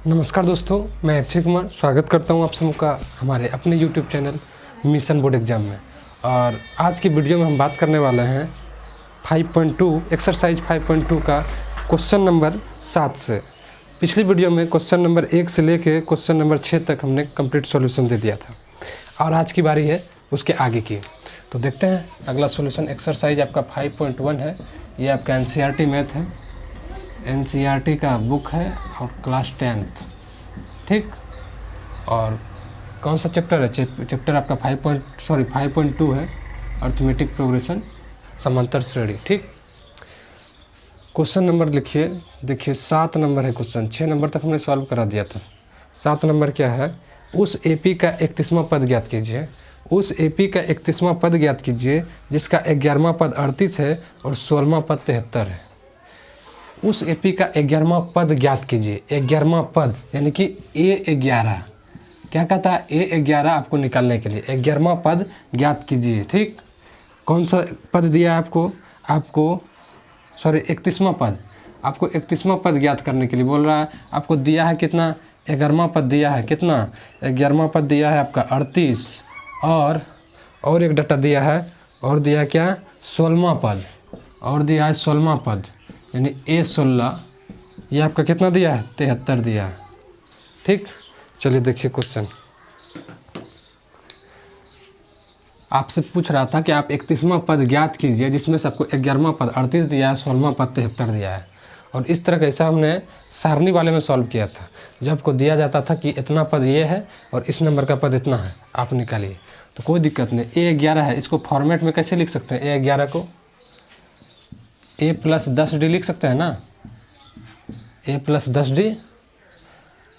नमस्कार दोस्तों, मैं अक्षय कुमार स्वागत करता हूं आप सबका हमारे अपने YouTube channel mission board exam में। और आज की वीडियो में हम बात करने वाले हैं 5.2 एक्सरसाइज 5.2 का क्वेश्चन नंबर 7 से। पिछली वीडियो में क्वेश्चन नंबर 1 से लेके क्वेश्चन नंबर 6 तक हमने कंप्लीट सॉल्यूशन दे दिया था और आज की बारी है उसके आगे की। तो देखते हैं अगला सॉल्यूशन। एक्सरसाइज आपका 5.1 है, ये आपका NCERT मैथ है, NCERT का बुक है और क्लास 10th, ठीक। और कौन सा चैप्टर है? चैप्टर आपका 5.2 है, अर्थमेटिक प्रोग्रेशन समांतर श्रेणी, ठीक। क्वेश्चन नंबर लिखिए, देखिए 7 नंबर है क्वेश्चन। 6 नंबर तक हमने सॉल्व करा दिया था। 7 नंबर क्या है? उस AP का 31वां पद ज्ञात कीजिए। उस AP का 31वां पद ज्ञात कीजिए जिसका 11वां पद 38 है और 16वां पद 73 है। उस AP का 11वां पद ज्ञात कीजिए। 11वां पद यानी कि A11, क्या कहता है? A11 आपको निकालने के लिए 11वां पद ज्ञात कीजिए, ठीक। कौन सा पद दिया है आपको? 31वां पद। आपको 31वां पद ज्ञात करने के लिए बोल रहा है। आपको दिया है कितना? 11वां पद दिया है कितना? 11वां पद दिया है आपका 38 और एक डाटा दिया है और दिया है क्या? 16वां पद, और दिया है 16वां पद यानी A16। ये आपका कितना दिया है? 73 दिया है, ठीक। चलिए देखिए क्वेश्चन। आपसे पूछ रहा था कि आप 31वां पद ज्ञात कीजिए जिसमें से आपको 11वां पद 38 दिया है, 16वां पद 73 दिया है। और इस तरह का ऐसा हमने सारणी वाले में सॉल्व किया था, जब आपको दिया जाता था कि इतना पद ये है और इस नंबर का पद इतना है, आप निकालिए। तो कोई दिक्कत नहीं। A11 है, इसको फॉर्मेट में कैसे लिख सकते हैं? A11 को A+10D लिख सकते हैं ना। A+10D,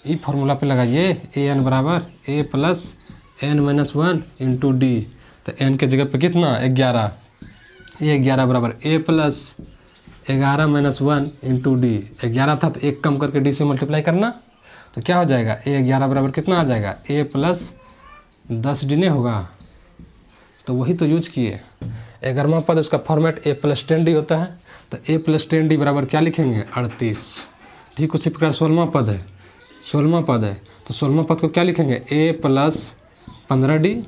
ई फार्मूला पे लगाइए। AN बराबर A+n-1 इंटू D। तो n के जगह पे कितना? 11। A11 बराबर A+11-1 इंटू D। 11 था तो 1 कम करके D से मल्टीप्लाई करना, तो क्या हो जाएगा? A11 बराबर कितना आ जाएगा? A+10D नहीं होगा? तो वही तो यूज किए। 11वां पद उसका फॉर्मेट A+10D होता है, तो A+10D बराबर क्या लिखेंगे? 38, ठीक। उसी प्रकार 16वां पद है, 16वां पद है तो 16वां पद को क्या लिखेंगे? A+15D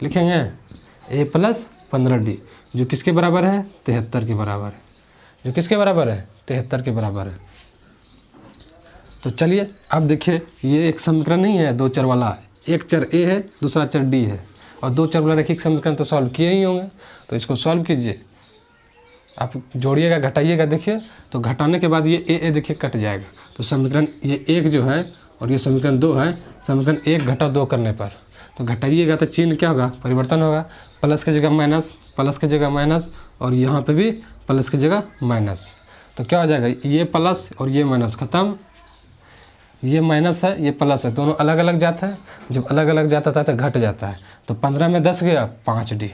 लिखेंगे। A+15D जो किसके बराबर है? 73 के बराबर है। जो किसके बराबर है? 73 के बराबर है। तो चलिए अब देखिए, ये एक समीकरण नहीं है 2 चर वाला। एक चर A है, दूसरा चर D है, और 2 चर वाला रैखिक समीकरण तो सॉल्व किए ही होंगे। तो इसको सॉल्व कीजिए, आप जोड़िएगा घटाइएगा। देखिए तो घटाने के बाद ये A देखिए कट जाएगा, तो समीकरण ये 1 जो है और ये समीकरण 2 है। समीकरण 1 घटा 2 करने पर तो घटाइएगा तो चिन्ह क्या होगा? परिवर्तन होगा। प्लस की जगह माइनस, प्लस की जगह माइनस, और यहाँ पे भी प्लस की जगह माइनस। तो क्या हो जाएगा? ये प्लस और ये माइनस खत्म। ये माइनस है, ये प्लस है, दोनों अलग अलग जाता है। जब अलग अलग जाता था तो घट जाता है। तो 15 में 10 गया 5D,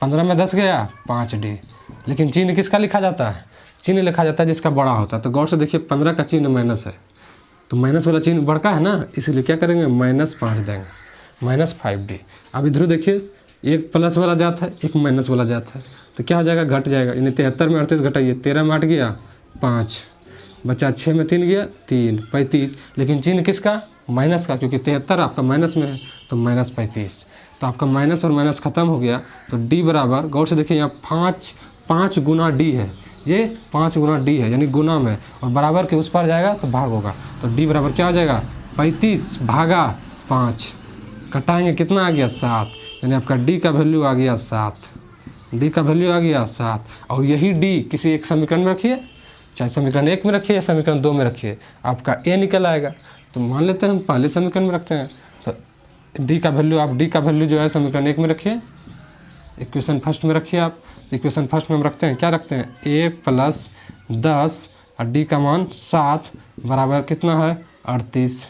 15 में 10 गया 5D। लेकिन चिन्ह किसका लिखा जाता है? चिन्ह लिखा जाता है जिसका बड़ा होता है। तो गौर से देखिए 15 का चिन्ह माइनस है, तो माइनस वाला चिन्ह बड़का है ना, इसलिए क्या करेंगे? -5 देंगे, -5D। अब इधर देखिए, एक प्लस वाला जात है, एक माइनस वाला जात है, तो क्या हो जाएगा? घट जाएगा। यानी 73 में 38 घटाइए, 13 में 8 गया 5, बचा 6 में 3 गया 3, 35। लेकिन चिन्ह किसका? माइनस का, क्योंकि 73 आपका माइनस में है तो -35। तो आपका माइनस और माइनस खत्म हो गया। तो D बराबर, गौर से देखिए, यहाँ 5 गुना D है, ये 5 गुना D है यानी गुना में, और बराबर के उस पर जाएगा तो भाग होगा। तो D बराबर क्या हो जाएगा? 35 भागा 5, कटाएंगे कितना आ गया? 7। यानी आपका D का वैल्यू आ गया 7। D का वैल्यू आ गया 7। और यही D किसी एक समीकरण में रखिए, चाहे समीकरण 1 में रखिए या समीकरण 2 में रखिए, आपका A निकल आएगा। तो मान लेते हैं हम पहले समीकरण में रखते हैं, तो D का वैल्यू, आप D का वैल्यू जो है समीकरण 1 में रखिए, इक्वेशन फर्स्ट में रखिए आप। तो इक्वेशन फर्स्ट में हम रखते हैं, क्या रखते हैं? A+10 और D का मान 7 बराबर कितना है? 38,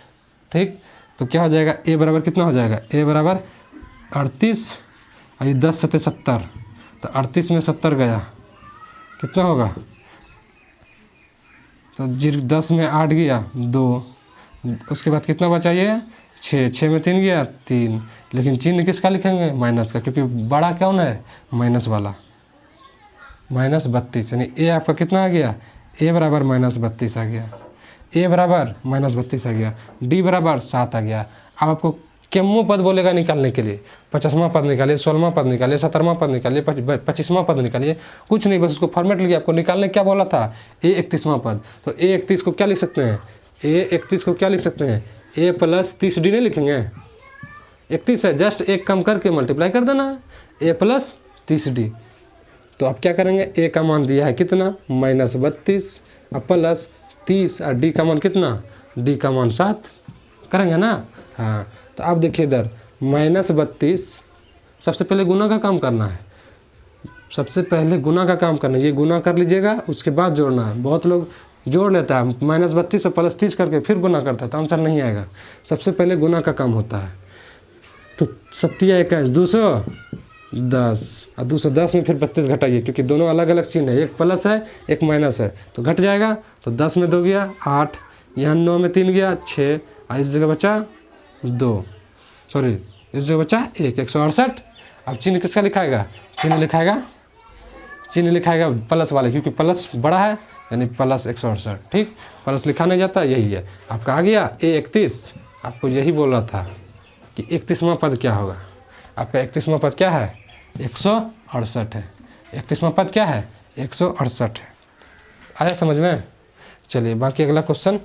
ठीक। तो क्या हो जाएगा? A बराबर कितना हो जाएगा? A बराबर 38 और ये 10 सत्ते 70, तो 38 में 70 गया, कितना होगा? तो 10 में 8 गया 2, उसके बाद कितना बचा? ये 6, 6 में 3 गया 3। लेकिन चिन्ह किसका लिखेंगे? माइनस का, क्योंकि बड़ा कौन है? माइनस वाला, -32। यानी A आपका कितना आ गया? A बराबर -32 आ गया। ए बराबर -32 आ गया, डी बराबर 7 आ गया। अब आपको केमो पद बोलेगा निकालने के लिए, 50वां पद निकालिए, 16वां पद निकालिए, 17वां पद निकालिए, 25वां पद निकालिए, कुछ नहीं, बस उसको फॉर्मेट लिखिए। आपको निकालने क्या बोला था, A31वां पद। तो A31 को क्या लिख सकते हैं, A31 को क्या लिख सकते हैं, A + 30D नहीं लिखेंगे, 31 है, जस्ट एक कम करके मल्टीप्लाई कर देना है, A + 30D। तो अब क्या करेंगे, A का मान दिया है कितना -32 और प्लस 30 और D का मान कितना, D का मान 7 करेंगे ना। हाँ, तो आप देखिए इधर -32, सबसे पहले गुना का काम करना है, सबसे पहले गुना का काम करना है, ये गुना कर लीजिएगा, उसके बाद जोड़ना है। बहुत लोग जोड़ लेता है -32 और प्लस 30 करके फिर गुना करता है, तो आंसर नहीं आएगा। सबसे पहले गुना का काम होता है। तो 7 × 210 और 210 में फिर 32 घटाइए, क्योंकि दोनों अलग अलग चिन्ह है, एक प्लस है एक माइनस है, तो घट जाएगा। तो 10 में 2 गया 8, यहाँ 9 में 3 गया 6, और इस जगह बचा 2, सॉरी इस जगह बचा 1, 168। अब चिन्ह किसका लिखाएगा, चिन्ह लिखाएगा प्लस वाले, क्योंकि प्लस बड़ा है, यानी प्लस 168। ठीक, प्लस लिखा नहीं जाता, यही है आपका आ गया A31। आपको यही बोल रहा था कि 31वां पद क्या होगा। आपका 31वां पद क्या है, 168 है। 31वां पद क्या है, 168 है। आया समझ में। चलिए बाकी अगला क्वेश्चन,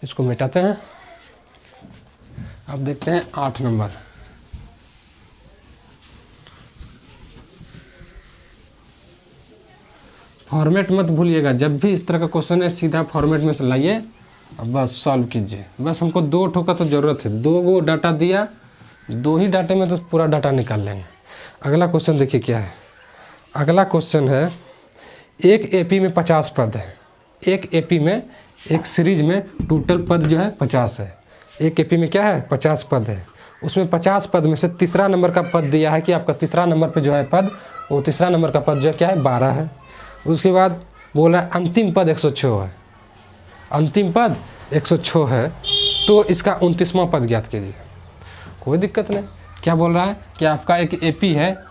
इसको मिटाते हैं। अब देखते हैं 8 नंबर। फॉर्मेट मत भूलिएगा, जब भी इस तरह का क्वेश्चन है सीधा फॉर्मेट में से लाइए और बस सॉल्व कीजिए। बस हमको 2 ठोका तो ज़रूरत है, 2 गो डाटा दिया, 2 ही डाटे में तो पूरा डाटा निकाल लेंगे। अगला क्वेश्चन देखिए क्या है। अगला क्वेश्चन है, एक AP में 50 पद है, एक AP में एक सीरीज में टोटल पद जो है 50 है। एक AP में क्या है, 50 पद है, उसमें 50 पद में से तीसरा नंबर का पद दिया है कि आपका तीसरा नंबर पे जो है पद, वो तीसरा नंबर का पद जो है क्या है, 12 है। उसके बाद बोला अंतिम पद 106 है, अंतिम पद 106 है, तो इसका 29वां पद ज्ञात कीजिए। कोई दिक्कत नहीं, क्या बोल रहा है कि आपका एक AP है,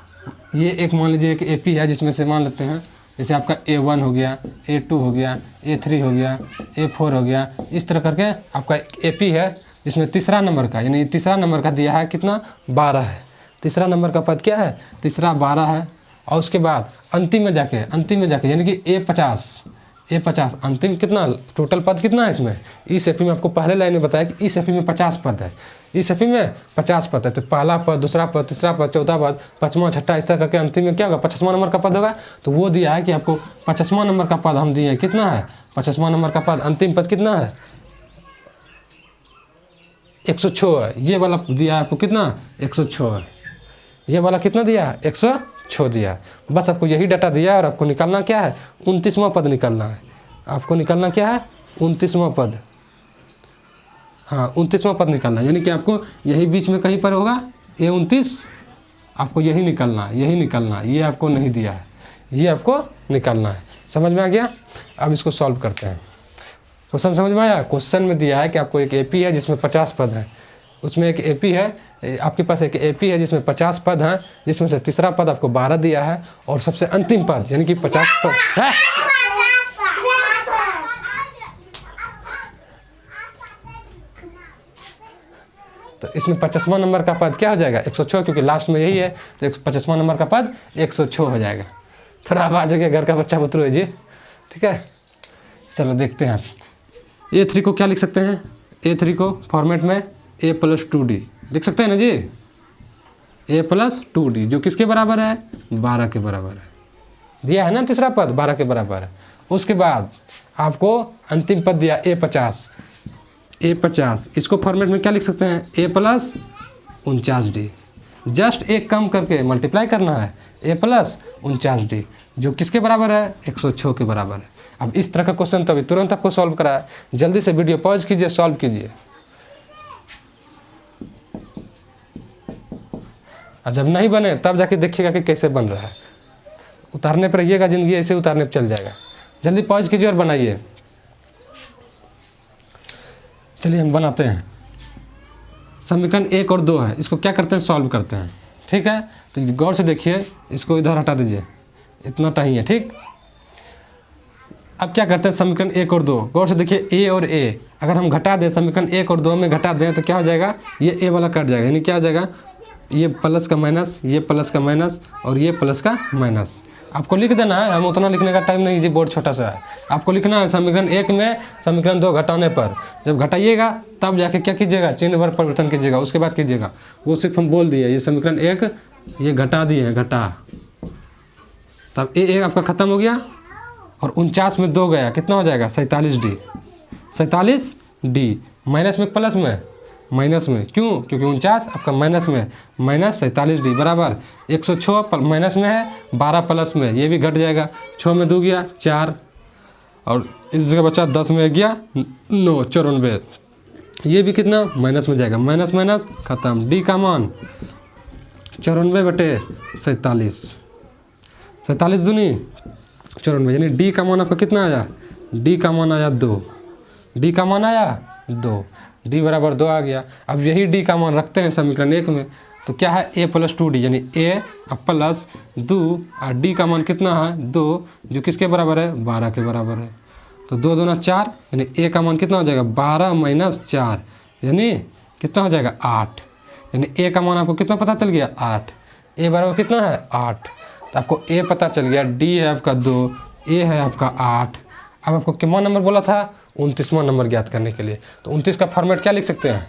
ये एक मान लीजिए एक AP है, जिसमें से मान लेते हैं जैसे आपका A1 हो गया, A2 हो गया, A3 हो गया, A4 हो गया, इस तरह करके आपका एक AP है जिसमें तीसरा नंबर का, यानी तीसरा नंबर का दिया है कितना, 12 है। तीसरा नंबर का पद क्या है, तीसरा 12 है। और उसके बाद अंतिम में जाके यानी कि A50 अंतिम कितना, टोटल पद कितना है इसमें, इस AP में आपको पहले लाइन में बताया कि इस AP में 50 पद है, इस AP में 50 पद है। तो पहला पद, दूसरा पद, तीसरा पद, चौथा पद, 5वां, 6वां, इस तरह करके अंतिम में क्या होगा, 50वां नंबर का पद होगा। तो वो दिया है कि आपको 50वां नंबर का पद हम दिए हैं, कितना है, 50वां नंबर का पद, अंतिम पद कितना है, 106 है। ये वाला दिया है आपको कितना, 106 है। ये वाला कितना दिया है, 106 दिया। बस आपको यही डाटा दिया है और आपको निकालना क्या है, 29वां पद निकालना है। आपको निकालना क्या है, 29वां पद। हाँ, 29वां पद निकालना है, यानी कि आपको यही बीच में कहीं पर होगा A29, आपको यही निकालना है, ये आपको नहीं दिया है, ये आपको निकालना है। समझ में आ गया। अब इसको सॉल्व करते हैं। क्वेश्चन समझ में आया। क्वेश्चन में दिया है कि आपको एक AP है जिसमें 50 पद है, उसमें एक AP है, आपके पास एक AP है जिसमें 50 पद हैं, जिसमें से तीसरा पद आपको 12 दिया है, और सबसे अंतिम पद यानी कि 50 पद है। तो इसमें 50वां नंबर का पद क्या हो जाएगा, 106, क्योंकि लास्ट में यही है, तो 50वां नंबर का पद 106 हो जाएगा। थोड़ा आवाज़ हो गया, घर का बच्चा बुतरू है जी, ठीक है। चलो देखते हैं। A3 को क्या लिख सकते हैं, A3 को फॉर्मेट में A + 2D लिख सकते हैं ना जी, A + 2D, जो किसके बराबर है, 12 के बराबर है। दिया है ना तीसरा पद 12 के बराबर है। उसके बाद आपको अंतिम पद दिया A50, इसको फॉर्मेट में क्या लिख सकते हैं, A + 49D। जस्ट एक कम करके मल्टीप्लाई करना है, A + 49D, जो किसके बराबर है, 106 के बराबर है। अब इस तरह का क्वेश्चन तो अभी तुरंत आपको सॉल्व करा है। जल्दी से वीडियो पॉज कीजिए, सॉल्व कीजिए। और जब नहीं बने तब जाके देखिएगा कि कैसे बन रहा है। उतारने पर रहिएगा, ज़िंदगी ऐसे उतारने पर चल जाएगा। जल्दी पॉज कीजिए और बनाइए। चलिए हम बनाते हैं। समीकरण 1 और 2 है, इसको क्या करते हैं, सॉल्व करते हैं। ठीक है, तो गौर से देखिए, इसको इधर हटा दीजिए, इतना ही है। ठीक, अब क्या करते हैं, समीकरण 1 और 2 गौर से देखिए, ए और ए अगर हम घटा दें, समीकरण 1 और 2 में घटा दें तो क्या हो जाएगा, ये ए वाला कट जाएगा, यानी क्या हो जाएगा, ये प्लस का माइनस, ये प्लस का माइनस और ये प्लस का माइनस। आपको लिख देना है, हम उतना लिखने का टाइम नहीं जी, बोर्ड छोटा सा है। आपको लिखना है समीकरण 1 में समीकरण 2 घटाने पर, जब घटाइएगा तब जाके क्या कीजिएगा, चिन्ह वर्ग परिवर्तन कीजिएगा, उसके बाद कीजिएगा। वो सिर्फ हम बोल दिए, ये समीकरण 1 ये घटा दिए हैं, घटा, तब ए आपका ख़त्म हो गया और 49 में 2 गया, कितना हो जाएगा, 47D। 47D माइनस में प्लस में, माइनस में, क्यों, क्योंकि 49 आपका माइनस में, माइनस 47D बराबर 106 माइनस में है, 12 प्लस में, ये भी घट जाएगा, 6 में 2 गया 4 और इस जगह बचा 10 में गया 9, 94, ये भी कितना माइनस में जाएगा, माइनस माइनस खत्म। डी का मान 94/47, 47 दूनी 94, यानी डी का मान आपका कितना आया, डी का मान आया 2, डी का मान आया 2, डी बराबर 2 आ गया। अब यही डी का मान रखते हैं समीकरण 1 में, तो क्या है, a + 2d, यानी a प्लस 2 और डी का मान कितना है 2, जो किसके बराबर है, 12 के बराबर है। तो 2 दूना 4, यानी a का मान कितना हो जाएगा, 12 - 4, यानी कितना हो जाएगा 8, यानी a का मान आपको कितना पता चल गया 8, a बराबर कितना है 8, तो आपको a पता चल गया, d है आपका 2, a है आपका 8। अब आपको कितना नंबर बोला था, 29वां नंबर ज्ञात करने के लिए, तो 29 का फॉर्मेट क्या लिख सकते हैं,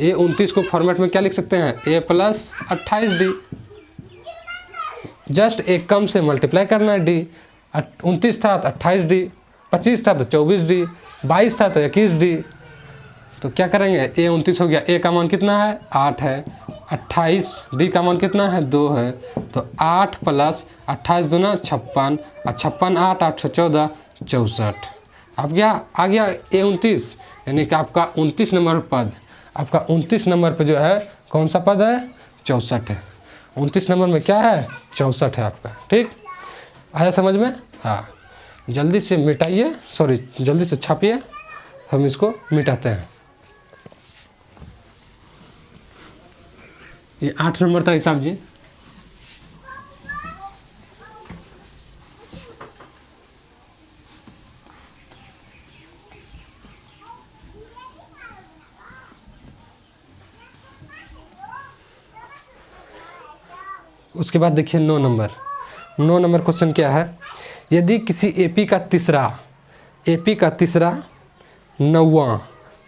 ए 29 को फॉर्मेट में क्या लिख सकते हैं, a + 28d, जस्ट एक कम से मल्टीप्लाई करना है, d 29 था तो 28d, 25 था तो 24d, 22 था तो 21d, तो क्या करेंगे, a 29 हो गया, a का मान कितना है 8 है, 28, d का मान कितना है 2 है, तो 8 + 28 दूना 56 और 56 8 8 14 64। अब क्या आ गया a 29, यानी कि आपका 29 नंबर पद, आपका 29 नंबर पे जो है कौन सा पद है, 64 है। 29 नंबर में क्या है, 64 है आपका, ठीक आया समझ में। हाँ, जल्दी से मिटाइए, सॉरी जल्दी से छापिए, हम इसको मिटाते हैं। ये 8 नंबर था हिसाब जी। उसके बाद देखिए 9 नंबर, 9 नंबर क्वेश्चन क्या है, यदि किसी एपी का तीसरा 9वां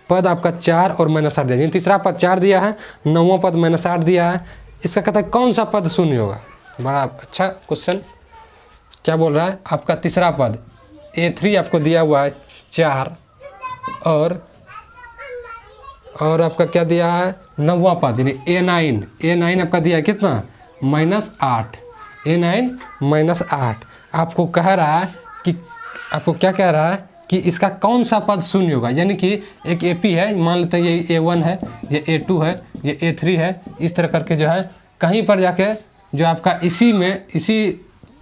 पद आपका 4 और -8 दिया, यानी तीसरा पद 4 दिया है, 9वां पद -8 दिया है, इसका कहता है कौन सा पद शून्य होगा। बड़ा अच्छा क्वेश्चन, क्या बोल रहा है, आपका तीसरा पद A3 आपको दिया हुआ है 4 और आपका क्या दिया है 9वां पद, यानी A9 आपका दिया है कितना, -8, A9 -8। आपको कह रहा है कि, आपको क्या कह रहा है कि इसका कौन सा पद शून्य होगा, यानी कि एक एपी है, मान लेते हैं ये A1 है, ये A2 है, ये A3 है, इस तरह करके जो है कहीं पर जाके जो आपका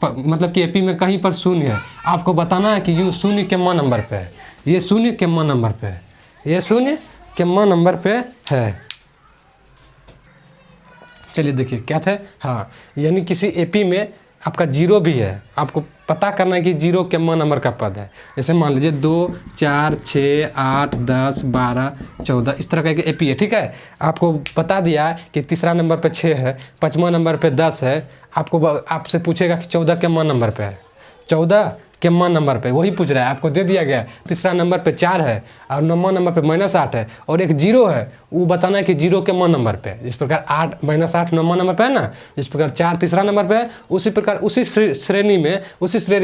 मतलब कि एपी में कहीं पर शून्य है, आपको बताना है कि ये शून्य कितना नंबर पे है, ये शून्य कितना नंबर पे है, ये शून्य कितना नंबर पे है। चलिए देखिए क्या थे, हाँ, यानी किसी एपी में आपका 0 भी है, आपको पता करना है कि 0 कितना नंबर का पद है। जैसे मान लीजिए 2 4 6 8 10 12 14 इस तरह का एक एपी है, ठीक है। आपको बता दिया कि तीसरा नंबर पे 6 है, 5वां नंबर पे 10 है, आपसे पूछेगा कि 14 कितना नंबर पे है, 14 कितना नंबर पे, वही पूछ रहा है, आपको दे दिया गया तीसरा नंबर पे 4 है और 9वां नंबर पे -8 है और एक 0 है, वो बताना है कि 0 कितना नंबर पे है। जिस प्रकार 8 -8 9वां नंबर पे है ना, जिस प्रकार 4 तीसरा नंबर पे है, उसी प्रकार उसी श्रेणी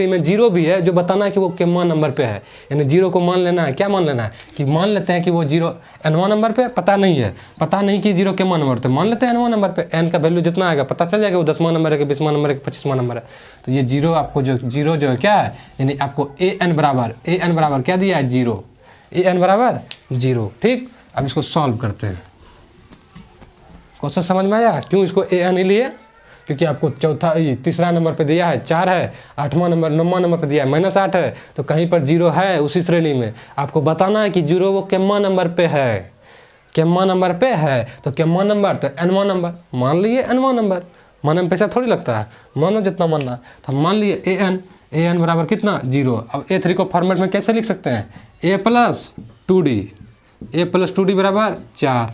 में 0 भी है, जो बताना है कि वो कितना नंबर पे है। यानी 0 को मान लेना है, क्या मान लेना है कि मान लेते हैं कि वो 0 nवां नंबर पे, पता नहीं है, पता नहीं कि 0 कितना नंबर पे, मान लेते हैं nवां नंबर पे, n का वैल्यू जितना आएगा पता चल जाएगा वो 10वां नंबर है कि 20वां नंबर है कि 25वां नंबर है। तो ये 0 आपको जो 0 जो है क्या है, यानी आपको an बराबर क्या दिया है 0, an बराबर 0, ठीक। अब इसको सॉल्व करते हैं, क्वेश्चन समझ में आया क्यों इसको an ही लिए, क्योंकि आपको तीसरा नंबर पे दिया है 4 है, 9वां नंबर पे दिया है -8 है, तो कहीं पर 0 है उसी श्रेणी में, आपको बताना है कि 0 वो कितना नंबर पे है, कितना नंबर पे है, तो कितना नंबर, तो nवां नंबर, मान लिए nवां नंबर, मानने में पैसा थोड़ी लगता है, मानो जितना मानना। तो हम मान लिए ए एन बराबर कितना 0। अब ए थ्री को फॉर्मेट में कैसे लिख सकते हैं, ए प्लस 2d, ए प्लस 2d बराबर 4,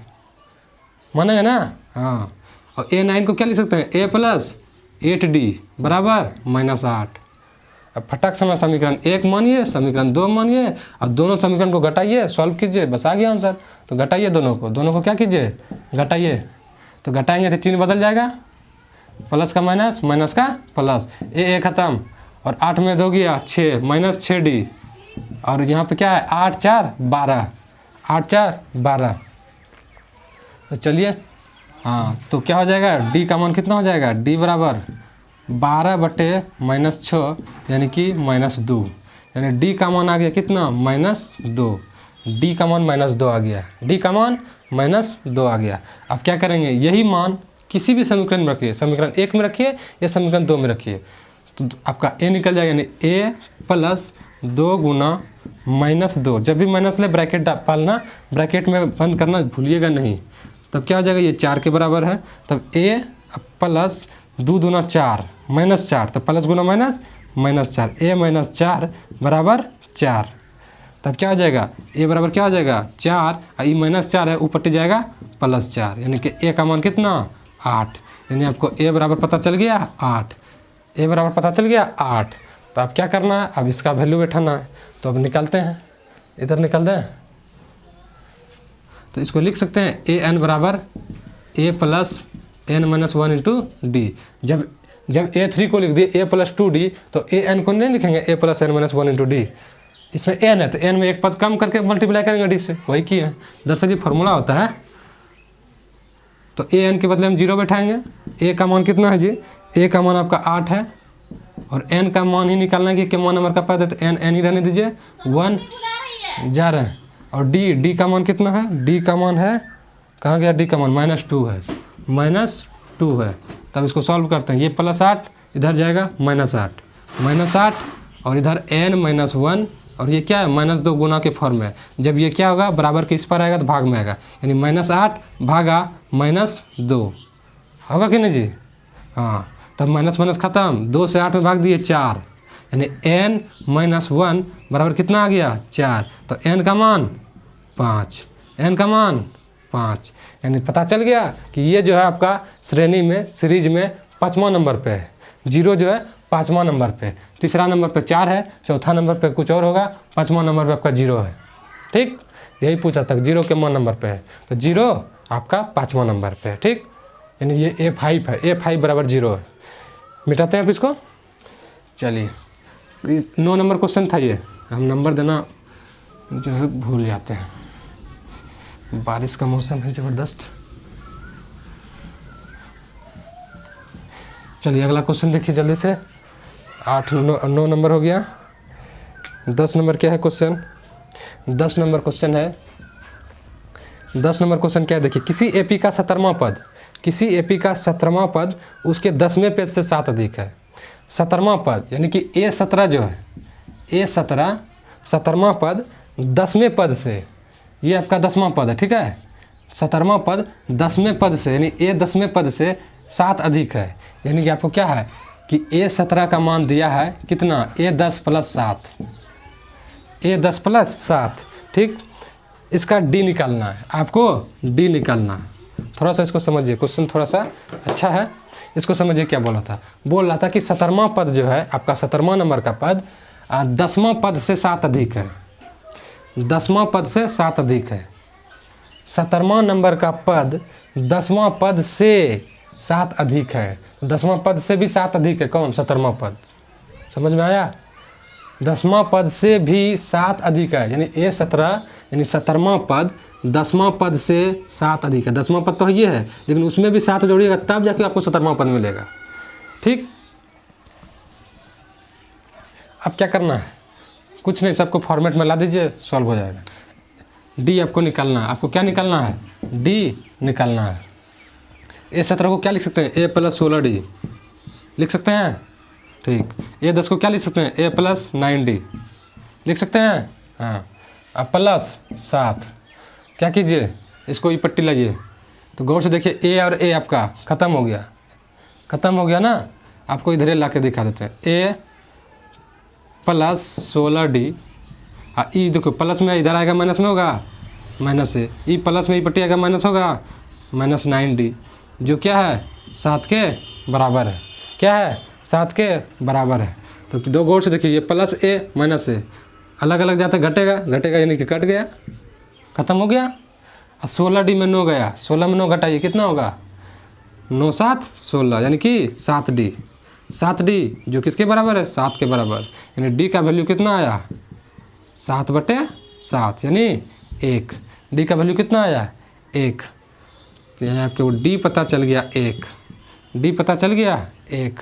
मानेगा ना। हाँ, और ए नाइन को क्या लिख सकते हैं, ए प्लस 8d बराबर -8। अब फटाक से समीकरण 1 मानिए, समीकरण 2 मानिए, और दोनों समीकरण को घटाइए, सॉल्व कीजिए, बस आ गया आंसर। तो घटाइए दोनों को क्या कीजिए, घटाइए। तो घटाएंगे तो चिन्ह बदल जाएगा, प्लस का माइनस, माइनस का प्लस, ए खत्म, और 8 में 2 गया 6, -6d, और यहाँ पे क्या है 8 4 12, 8 4 12। तो चलिए, हाँ, तो क्या हो जाएगा, d का मान कितना हो जाएगा, d बराबर 12/-6 यानी कि -2, यानी d का मान आ गया कितना, -2, d का मान -2 आ गया, d का मान -2 आ गया। अब क्या करेंगे, यही मान किसी भी समीकरण में रखिए, समीकरण 1 में रखिए या समीकरण 2 में रखिए, तो आपका a निकल जाएगा, यानी a प्लस 2 गुना -2। जब भी माइनस ले ब्रैकेट पालना, ब्रैकेट में बंद करना भूलिएगा नहीं। तब क्या हो जाएगा, ये 4 के बराबर है, तब a प्लस 2 दूना 4 -4, तो प्लस गुना माइनस -4, a -4 बराबर 4। तब क्या हो जाएगा, a बराबर क्या हो जाएगा 4, और ये -4 है, ऊपर जाएगा +4, यानी कि a का मान कितना 8, यानी आपको a बराबर पता चल गया 8, a बराबर पता चल गया 8। तो अब क्या करना है, अब इसका वैल्यू बैठाना है। तो अब निकालते हैं, इधर निकाल दें, तो इसको लिख सकते हैं ए एन बराबर a plus n-1 into D. जब a3 को लिख दिए a प्लस 2d, तो a n को नहीं लिखेंगे a plus n-1 into D. इसमें n है तो n में एक पद कम करके मल्टीप्लाई करेंगे d से, वही किया है। दरअसल ये फॉर्मूला होता है। तो a n के बदले हम 0 बैठाएंगे। a का मान कितना है जी, a का मान आपका 8 है, और n का मान ही निकालना है कि क्या नंबर का पद है, तो n ही रहने दीजिए, 1 जा रहे हैं। और d का मान कितना है, d का मान है, कहाँ गया d का मान, -2 है, -2 है। तब इसको सॉल्व करते हैं, ये +8 इधर जाएगा -8, और इधर n-1, और ये क्या है -2 गुना के फॉर्म है। जब ये क्या होगा, बराबर के इस पर आएगा तो भाग में आएगा, यानी -8 भागा -2 होगा कि नहीं जी। हाँ, तब माइनस खत्म, 2 से 8 में भाग दिए 4, यानी n-1 बराबर कितना आ गया 4। तो n का मान 5, n का मान 5, यानी पता चल गया कि ये जो है आपका श्रेणी में, सीरीज में 5वां नंबर पे है, 0 जो है 5वां नंबर पे, तीसरा नंबर पे 4 है, चौथा नंबर पे कुछ और होगा, 5वां नंबर पे आपका 0 है। ठीक, यही पूछा तक 0 के मान नंबर पे है, तो 0 आपका 5वां नंबर पे है। ठीक, यानी ये A5 है, A5 बराबर 0 है। मिटाते हैं आप इसको। चलिए, 9 नंबर क्वेश्चन था ये, हम नंबर देना जो है भूल जाते हैं, बारिश का मौसम है ज़बरदस्त। चलिए अगला क्वेश्चन देखिए जल्दी से। 9 नंबर हो गया। 10 नंबर क्या है क्वेश्चन, 10 नंबर क्वेश्चन है। 10 नंबर क्वेश्चन क्या है, देखिए, किसी एपी का 17वां पद, किसी एपी का 17वां पद उसके 10वें पद से 7 अधिक है। 17वां पद यानी कि A17 जो है, A17 17वां पद 10वें पद से, ये आपका 10वां पद है, ठीक है। 17वां पद 10वें पद से, यानी A 10वें पद से 7 अधिक है, यानी कि आपको क्या है कि A17 का मान दिया है कितना, A10 + 7, A10 + 7। ठीक, इसका D निकालना है, आपको D निकालना है। थोड़ा सा इसको समझिए, क्वेश्चन थोड़ा सा अच्छा है, इसको समझिए। क्या बोला था, बोल रहा था कि 17वां पद जो है आपका, 17वां नंबर का पद 10वां पद से 7 अधिक है, 10वां पद से 7 अधिक है। 17वां नंबर का पद 10वां पद से 7 अधिक है, 10वां पद से भी 7 अधिक है। कौन, 17वां पद, समझ में आया। 10वां पद से भी 7 अधिक है, यानी A17 यानी 17वां पद 10वां पद से 7 अधिक है। 10वां पद तो ये है, लेकिन उसमें भी 7 जोड़िएगा तब जाके आपको 17वां पद मिलेगा। ठीक, अब क्या करना है, कुछ नहीं, सबको फॉर्मेट में ला दीजिए, सॉल्व हो जाएगा। D आपको निकालना है, आपको क्या निकालना है, D निकालना है। A17 को क्या लिख सकते हैं, A + 16D लिख सकते हैं। ठीक, A10 को क्या लिख सकते हैं, A + 9D लिख सकते हैं। हाँ, अब +7, क्या कीजिए, इसको ये पट्टी लीजिए। तो गौर से देखिए, A और A आपका ख़त्म हो गया, ख़त्म हो गया ना। आपको इधर ला के दिखा देते हैं, A प्लस 16D। ई देखो प्लस में इधर आएगा माइनस में होगा माइनस है, ई प्लस में ई पट्टी आएगा माइनस होगा माइनस 9D, जो क्या है 7 के बराबर है। क्या है 7 के बराबर है। तो दो गौर से देखिए, ये प्लस ए माइनस ए अलग अलग जाते घटेगा घटेगा, यानी कि कट गया, ख़त्म हो गया। और 16D में 9 गया, 16 में 9 घटाइए कितना होगा 9 7 16, यानी कि 7D। 7D जो किसके बराबर है 7 के बराबर, यानी D का वैल्यू कितना आया 7/7 यानी 1। D का वैल्यू कितना आया 1, तो यानी आपको D पता चल गया 1, D पता चल गया 1।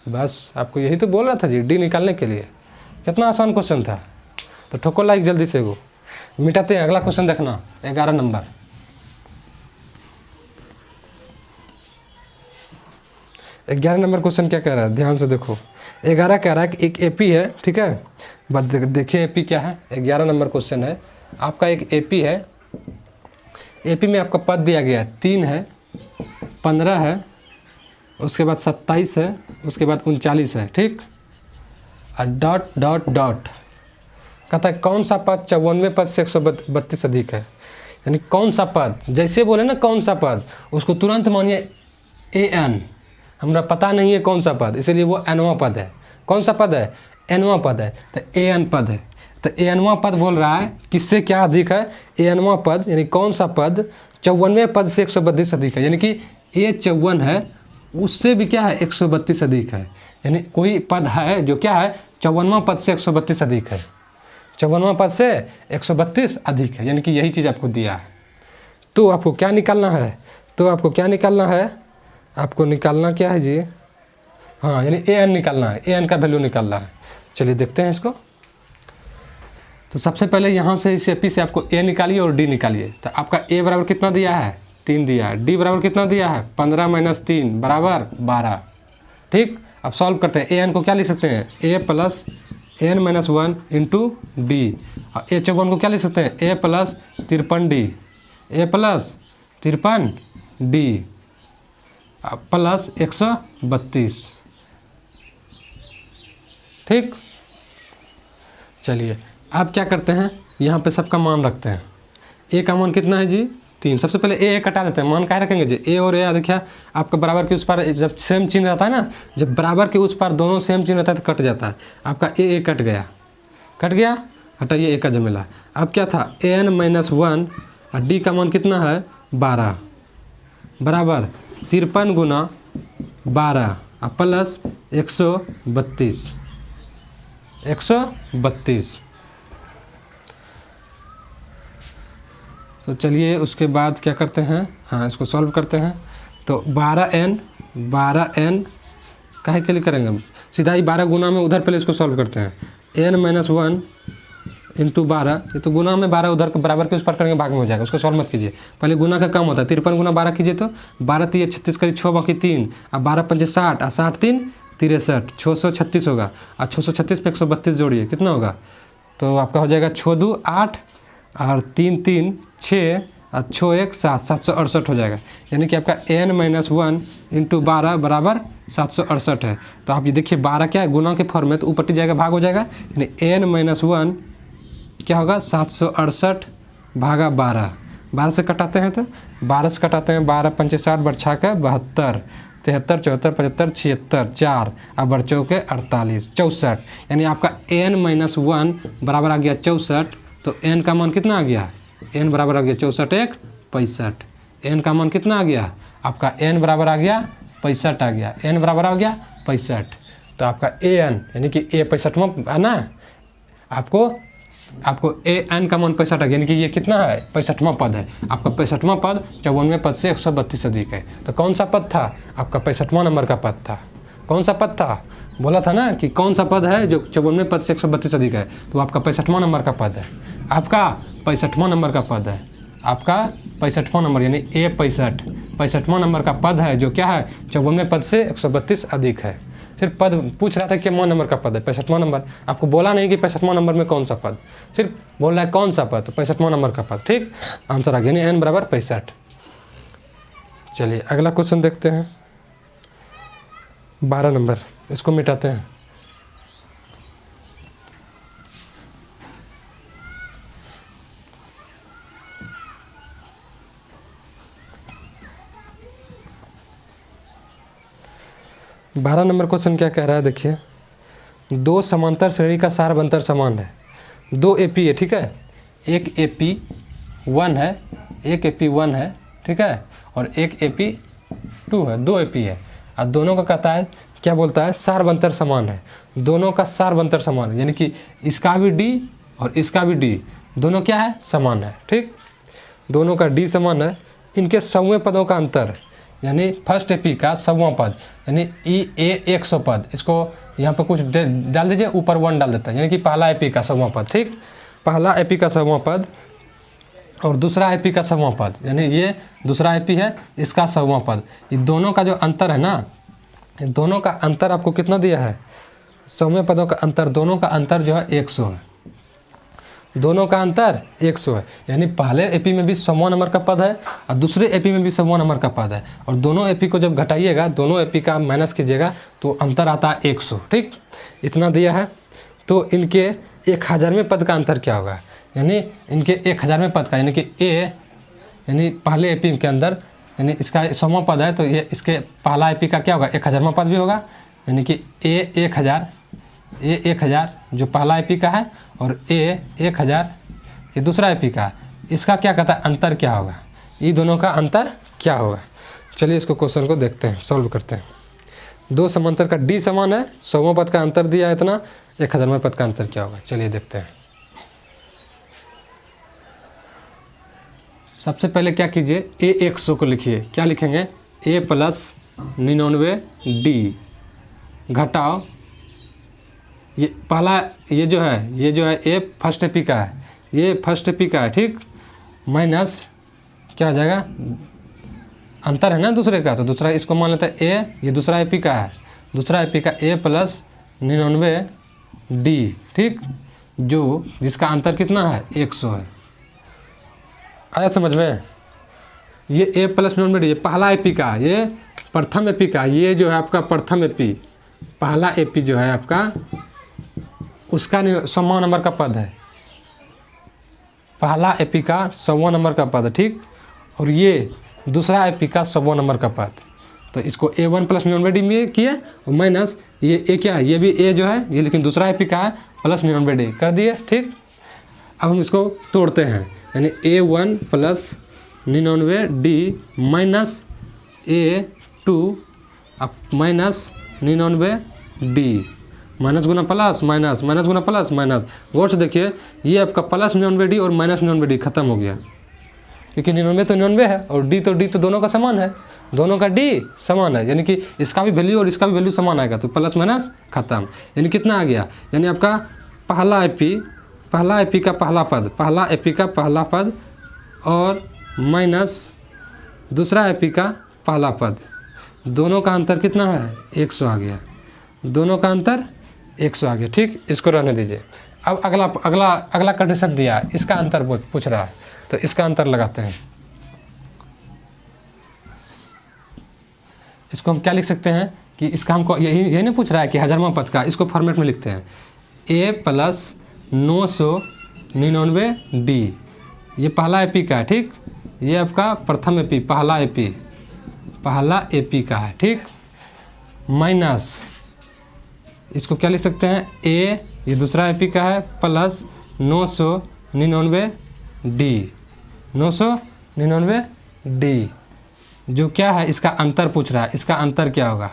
बस आपको यही तो बोल रहा था जी, D निकालने के लिए। कितना आसान क्वेश्चन था। तो ठोको लाइक जल्दी से, वो मिटाते हैं। अगला क्वेश्चन देखना 11 नंबर। 11 नंबर क्वेश्चन क्या कह रहा है, ध्यान से देखो। 11 कह रहा है कि एक एपी है, ठीक है। बट देखिए एपी क्या है। 11 नंबर क्वेश्चन है आपका, एक एपी है। एपी में आपका पद दिया गया है 3 है, 15 है, उसके बाद 27 है, उसके बाद 39 है, ठीक। और डॉट डॉट डॉट कहता है कौन सा पद 54वें पद से 132 अधिक है। यानी कौन सा पद, जैसे बोले ना कौन सा पद, उसको तुरंत मानिए an। हमरा पता नहीं है कौन सा पद, इसलिए वो nवां पद है। कौन सा पद है nवां पद है, तो an पद है। तो nवां पद बोल रहा है किससे क्या अधिक है, nवां पद यानी कौन सा पद 54वें पद से 132 अधिक है। यानी कि ये 54 है उससे भी क्या है 132 अधिक है। यानी कोई पद है जो क्या है 54वां पद से 132 अधिक है, 54वां पद से 132 अधिक है, यानी कि यही चीज़ आपको दिया है। तो आपको क्या निकालना है, तो आपको क्या निकालना है, आपको निकालना क्या है जी, हाँ यानी an निकालना है, an का वैल्यू निकालना है। चलिए देखते हैं इसको। तो सबसे पहले यहाँ से इस एपी से आपको a निकालिए और d निकालिए। तो आपका a बराबर कितना दिया है 3 दिया है, d बराबर कितना दिया है 15 - 3 बराबर 12, ठीक। अब सॉल्व करते हैं। an को क्या लिख सकते हैं a plus n - 1 into D. और a 54 को क्या लिख सकते हैं a plus 53d, a plus 53d plus 132, ठीक। चलिए अब क्या करते हैं, यहाँ पे सबका मान रखते हैं। a का मान कितना है जी 3। सबसे पहले a कटा देते हैं, मान क्या रखेंगे जी a और a। देखिए आपका बराबर के उस पार जब सेम चिन्ह रहता है ना, जब बराबर के उस पार दोनों सेम चिन्ह रहता है तो कट जाता है। आपका a कट गया, कट गया, हटाइए a का जमेला। अब क्या था n - 1 और d का मान कितना है 12 बराबर 53 गुना 12 प्लस 132, 132। तो चलिए उसके बाद क्या करते हैं, हाँ इसको सॉल्व करते हैं। तो 12n काहे के लिए करेंगे हम, सीधा ही 12 गुना में उधर पहले इसको सॉल्व करते हैं। n - 1 इंटू 12, ये तो गुना में 12 उधर के बराबर के उस पर करेंगे भाग में हो जाएगा, उसको सॉल्व मत कीजिए। पहले गुना का कम होता है, 53 गुना 12 कीजिए तो 12 3 36 करीब 6 बाकी 3 और 12 5 60 और 60 3 63, 636 होगा। और 636 पे 132 जोड़िए कितना होगा, तो आपका हो जाएगा 6 2 8 और 3 3 6 और 6 1 7, 768 हो जाएगा। यानी कि आपका n - 1 इंटू 12 बराबर 768 है। तो आप ये देखिए 12 क्या है गुना के फॉर्म में, तो ऊपर जाएगा भाग हो जाएगा, यानी n - 1 क्या होगा 768 भागा 12। 12 से कटाते हैं तो 12 से कटाते हैं, 12 5 60 बरछा के 72, 73 74 75 76 4 और बड़ चौके 48 64। यानी आपका n - 1 बराबर आ गया 64। तो n का मान कितना आ गया, n बराबर आ गया 64 1 65। n का मान कितना आ गया आपका, n बराबर आ गया 65 आ गया, n बराबर आ गया 65। तो आपका an यानी कि a 65वां है ना, आपको an का मान 65 आ गया, यानी कि ये कितना है 65वां पद है। आपका 65वां पद 54वें पद से 132 अधिक है। तो कौन सा पद था आपका 65वां नंबर का पद था। कौन सा पद था, बोला था ना कि कौन सा पद है जो 54वें पद से 132 अधिक है, तो आपका 65वां नंबर का पद है। आपका 65वां नंबर का पद है, आपका 65वां नंबर यानी a 65वां नंबर का पद है जो क्या है 54वें पद से 132 अधिक है। सिर्फ पद पूछ रहा था कि कौन नंबर का पद है 65वां नंबर, आपको बोला नहीं कि 65वां नंबर में कौन सा पद, सिर्फ बोल रहा है कौन सा पद, तो 65वां नंबर का पद, ठीक। आंसर आ गया, यानी n बराबर 65। चलिए अगला क्वेश्चन देखते हैं 12 नंबर, इसको मिटाते हैं। 12 नंबर क्वेश्चन क्या कह रहा है देखिए, दो समांतर श्रेणी का सार बंतर समान है, दो एपी है, ठीक है, एक AP1 है, एक AP1 है, ठीक है, और एक AP2 है, दो एपी है, और दोनों का कहता है क्या बोलता है, सार बंतर समान है, दोनों का सार बंतर समान है, यानी कि इसका भी D और इसका भी D दोनों क्या है, समान है, ठीक, दोनों का D समान है, इनके सौवें पदों का अंतर, यानी फर्स्ट एपी का सौवां पद, यानी EA 100 पद, इसको यहाँ पर कुछ डाल दीजिए, ऊपर 1 डाल देता है, यानी कि पहला एपी का सौवां पद, ठीक, पहला एपी का सौवां पद और दूसरा एपी का सौवां पद, यानी ये दूसरा एपी है, इसका सौवां पद, ये दोनों का जो अंतर है ना, दोनों का अंतर आपको कितना दिया है, सौवें पदों का अंतर, दोनों का अंतर जो है 100 है, दोनों का अंतर 100 है, यानी पहले एपी में भी 100वां नंबर का पद है और दूसरे एपी में भी 100वां नंबर का पद है, और दोनों एपी को जब घटाइएगा, दोनों एपी का माइनस कीजिएगा तो अंतर आता है 100, ठीक, इतना दिया है। तो इनके 1000वें पद का अंतर क्या होगा, यानी इनके 1000वें पद का, यानी कि ए, यानी पहले एपी के अंदर, यानी इसका 100वां पद है तो ये इसके पहला एपी का क्या होगा, 1000वां पद भी होगा, यानी कि ए 1000 जो पहला एपी का है और ए 1000 ये दूसरा एपी का, इसका क्या कहता है, अंतर क्या होगा, ये दोनों का अंतर क्या होगा। चलिए इसको क्वेश्चन को देखते हैं, सॉल्व करते हैं। दो समांतर का D समान है, 100वां पद का अंतर दिया है इतना, 1000वें पद का अंतर क्या होगा, चलिए देखते हैं। सबसे पहले क्या कीजिए, A 100 को लिखिए, क्या लिखेंगे, A + 99D घटाओ, ये पहला ये जो है ए फर्स्ट एपी का है, ये फर्स्ट एपी का है, ठीक, माइनस क्या हो जाएगा, अंतर है ना दूसरे का, तो दूसरा इसको मान लेते हैं ए, ये दूसरा एपी का है, दूसरा एपी का A + 99D, ठीक, जो जिसका अंतर कितना है, 100 है। आया समझ में, ये A + 99D ये पहला एपी का, ये प्रथम एपी का, ये जो है आपका प्रथम एपी, पहला एपी जो है आपका उसका 100वां नंबर का पद है, पहला एपी का 100वां नंबर का पद, ठीक, और ये दूसरा एपी का 100वां नंबर का पद, तो इसको A1 + 99D में किए और माइनस ये ए क्या है, ये भी ए जो है ये, लेकिन दूसरा एपी का है, + 99D कर दिए, ठीक। अब हम इसको तोड़ते हैं, यानी A1 + 99D माइनस A2 अब माइनस 99D, माइनस गुना प्लस माइनस, माइनस गुना प्लस माइनस, गौर से देखिए ये आपका + 99D और माइनस 99D खत्म हो गया, क्योंकि 99 तो 99 है और D तो दोनों का समान है, दोनों का D समान है, यानी कि इसका भी वैल्यू और इसका भी वैल्यू समान आएगा, तो प्लस माइनस खत्म, यानी कितना आ गया, यानी आपका पहला एपी का पहला पद, पहला एपी का पहला पद और माइनस दूसरा एपी का पहला पद, दोनों का अंतर कितना है, 100 आ गया, दोनों का अंतर 100 आ गया, ठीक, इसको रहने दीजिए। अब अगला कंडीशन दिया, इसका अंतर पूछ रहा है, तो इसका अंतर लगाते हैं। इसको हम क्या लिख सकते हैं कि इसका हमको यही नहीं पूछ रहा है कि 1000वां पद का, इसको फॉर्मेट में लिखते हैं, A + 999D, ये पहला एपी का है, ठीक, ये आपका प्रथम एपी, पहला एपी का है, ठीक, माइनस इसको क्या लिख सकते हैं, A ये दूसरा एपी का है + 999D जो क्या है, इसका अंतर पूछ रहा है, इसका अंतर क्या होगा,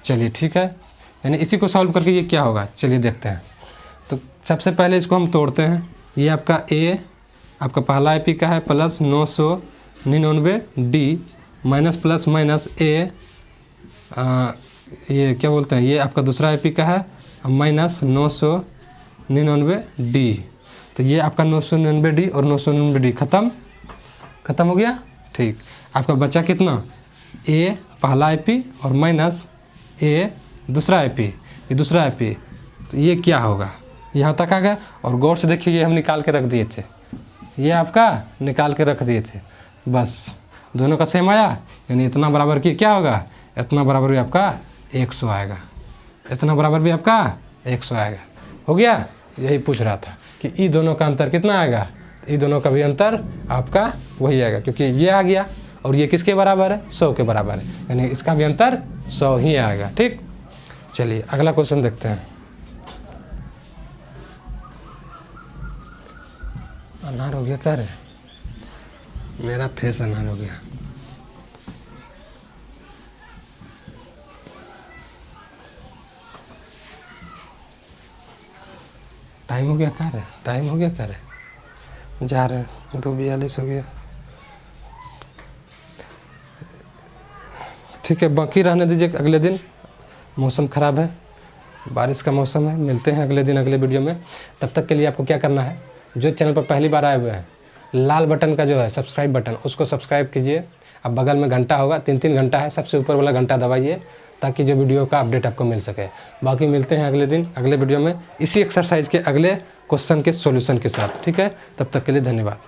चलिए ठीक है, यानी इसी को सॉल्व करके ये क्या होगा, चलिए देखते हैं। तो सबसे पहले इसको हम तोड़ते हैं, ये आपका A आपका पहला एपी का है + 999D minus plus minus A ये क्या बोलते हैं, ये आपका दूसरा एपी का है माइनस 999D, तो ये आपका 999D और 999D खत्म हो गया, ठीक। आपका बचा कितना, A पहला एपी और माइनस A दूसरा एपी, ये दूसरा एपी, तो ये क्या होगा, यहाँ तक आ गया। और गौर से देखिए ये हम निकाल के रख दिए थे, ये आपका निकाल के रख दिए थे, बस दोनों का सेम आया, यानी इतना बराबर की क्या होगा, इतना बराबर भी आपका 100 आएगा, इतना बराबर भी आपका 100 आएगा, हो गया। यही पूछ रहा था कि ये दोनों का अंतर कितना आएगा, ये दोनों का भी अंतर आपका वही आएगा, क्योंकि ये आ गया और ये किसके बराबर है, 100 के बराबर है, यानी इसका भी अंतर 100 ही आएगा, ठीक। चलिए अगला क्वेश्चन देखते हैं। अनार हो गया क्या रे? मेरा फेस अनार हो गया। टाइम हो गया क्या रे? टाइम हो गया क्या रे? जा रहे हैं, 2:42 हो गया। ठीक है, बाकी रहने दीजिए अगले दिन। मौसम ख़राब है, बारिश का मौसम है। मिलते हैं अगले दिन अगले वीडियो में। तब तक के लिए आपको क्या करना है, जो चैनल पर पहली बार आए हुए हैं, लाल बटन का जो है सब्सक्राइब बटन, उसको सब्सक्राइब कीजिए। अब बगल में घंटा होगा, 3 घंटा है, सबसे ऊपर वाला घंटा दबाइए ताकि जो वीडियो का अपडेट आपको मिल सके। बाकी मिलते हैं अगले दिन अगले वीडियो में इसी एक्सरसाइज के अगले क्वेश्चन के सॉल्यूशन के साथ। ठीक है, तब तक के लिए धन्यवाद।